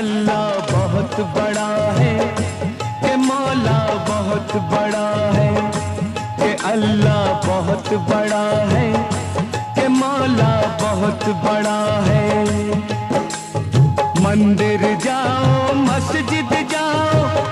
अल्लाह बहुत बड़ा है, कि मौला बहुत बड़ा है, कि अल्लाह बहुत बड़ा है, कि मौला बहुत बड़ा है। मंदिर जाओ, मस्जिद जाओ,